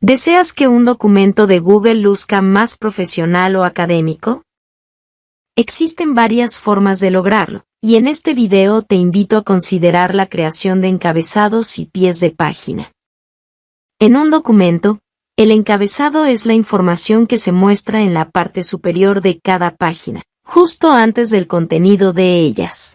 ¿Deseas que un documento de Google luzca más profesional o académico? Existen varias formas de lograrlo, y en este video te invito a considerar la creación de encabezados y pies de página. En un documento, el encabezado es la información que se muestra en la parte superior de cada página, justo antes del contenido de ellas.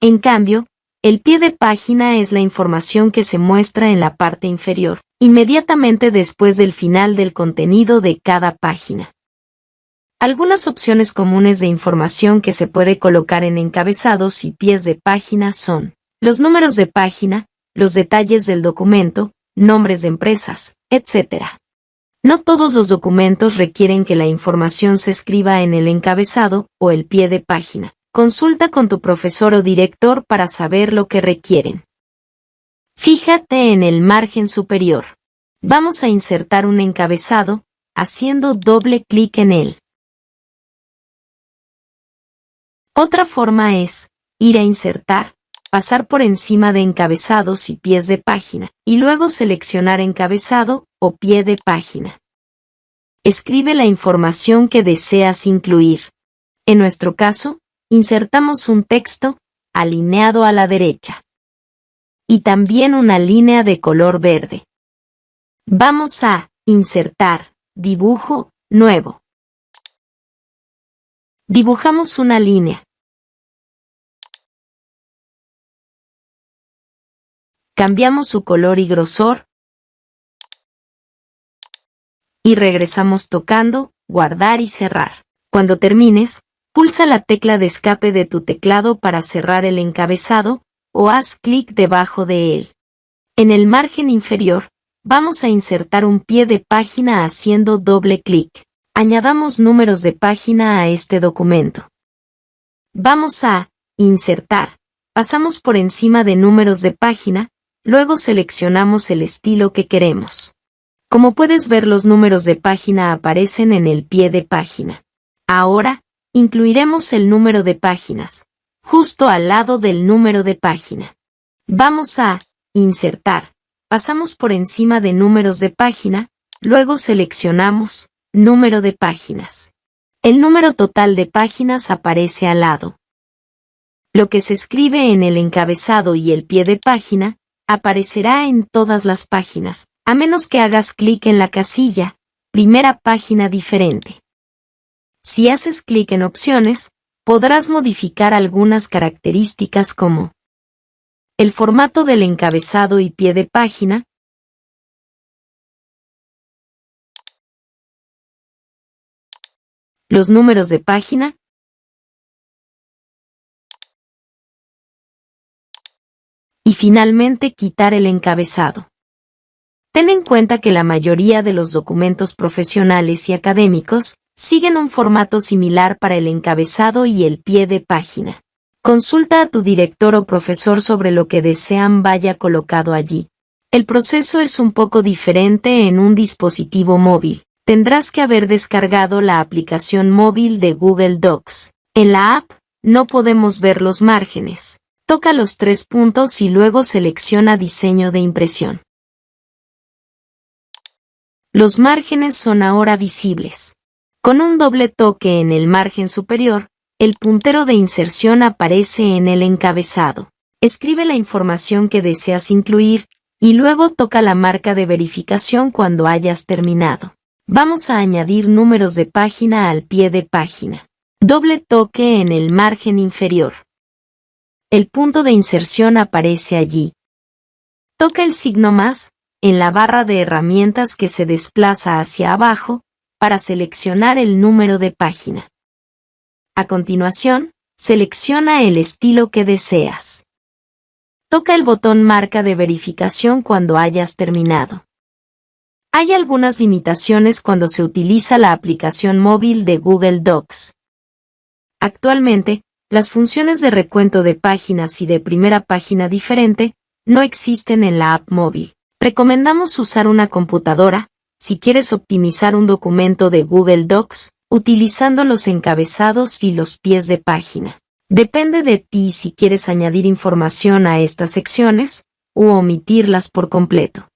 En cambio, el pie de página es la información que se muestra en la parte inferior, inmediatamente después del final del contenido de cada página. Algunas opciones comunes de información que se puede colocar en encabezados y pies de página son los números de página, los detalles del documento, nombres de empresas, etc. No todos los documentos requieren que la información se escriba en el encabezado o el pie de página. Consulta con tu profesor o director para saber lo que requieren. Fíjate en el margen superior. Vamos a insertar un encabezado, haciendo doble clic en él. Otra forma es ir a insertar, pasar por encima de encabezados y pies de página, y luego seleccionar encabezado o pie de página. Escribe la información que deseas incluir. En nuestro caso, insertamos un texto, alineado a la derecha. Y también una línea de color verde. Vamos a insertar, dibujo, nuevo. Dibujamos una línea. Cambiamos su color y grosor. Y regresamos tocando, guardar y cerrar. Cuando termines, pulsa la tecla de escape de tu teclado para cerrar el encabezado, o haz clic debajo de él. En el margen inferior, vamos a insertar un pie de página haciendo doble clic. Añadamos números de página a este documento. Vamos a insertar. Pasamos por encima de números de página, luego seleccionamos el estilo que queremos. Como puedes ver, los números de página aparecen en el pie de página. Ahora, incluiremos el número de páginas, justo al lado del número de página. Vamos a insertar. Pasamos por encima de números de página, luego seleccionamos número de páginas. El número total de páginas aparece al lado. Lo que se escribe en el encabezado y el pie de página aparecerá en todas las páginas, a menos que hagas clic en la casilla Primera página diferente. Si haces clic en Opciones, podrás modificar algunas características como el formato del encabezado y pie de página, los números de página, y finalmente quitar el encabezado. Ten en cuenta que la mayoría de los documentos profesionales y académicos siguen un formato similar para el encabezado y el pie de página. Consulta a tu director o profesor sobre lo que desean vaya colocado allí. El proceso es un poco diferente en un dispositivo móvil. Tendrás que haber descargado la aplicación móvil de Google Docs. En la app, no podemos ver los márgenes. Toca los 3 puntos y luego selecciona Diseño de impresión. Los márgenes son ahora visibles. Con un doble toque en el margen superior, el puntero de inserción aparece en el encabezado. Escribe la información que deseas incluir, y luego toca la marca de verificación cuando hayas terminado. Vamos a añadir números de página al pie de página. Doble toque en el margen inferior. El punto de inserción aparece allí. Toca el signo más, en la barra de herramientas que se desplaza hacia abajo, para seleccionar el número de página. A continuación, selecciona el estilo que deseas. Toca el botón marca de verificación cuando hayas terminado. Hay algunas limitaciones cuando se utiliza la aplicación móvil de Google Docs. Actualmente, las funciones de recuento de páginas y de primera página diferente no existen en la app móvil. Recomendamos usar una computadora si quieres optimizar un documento de Google Docs, utilizando los encabezados y los pies de página. Depende de ti si quieres añadir información a estas secciones u omitirlas por completo.